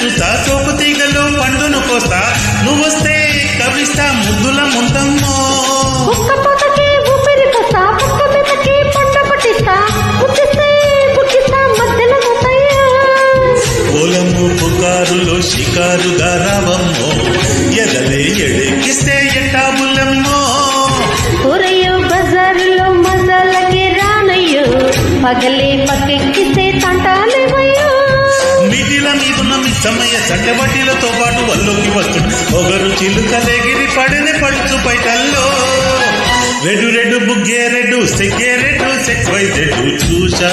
చూస్తా సోపు తీగలో పండును కోస్తా నువ్వొస్తే కవిస్తా ముద్దుల ముందమ్మో పొలము పుకారులో షికారుగా రావమ్మో ఎదలే ఎడెక్కిస్తే ఎట్టాబులమ్మో బజారులో మజాలకి రానయ్యో పగలే పక్కెక్కిస్తే తంటాలేవయ్యో మిదిల మీదున్న మిస్సమయ్య చట్టబట్టిలతో పాటు వల్లోకి వస్తుంది ఒకరు చిలుకలెగిరి పడిని పడుచు పైటల్లో రెడ్డు రెడ్డు బుగ్గే రెడ్డు సెగ్గే రెడ్డు సెక్వై రెడ్డు చూశా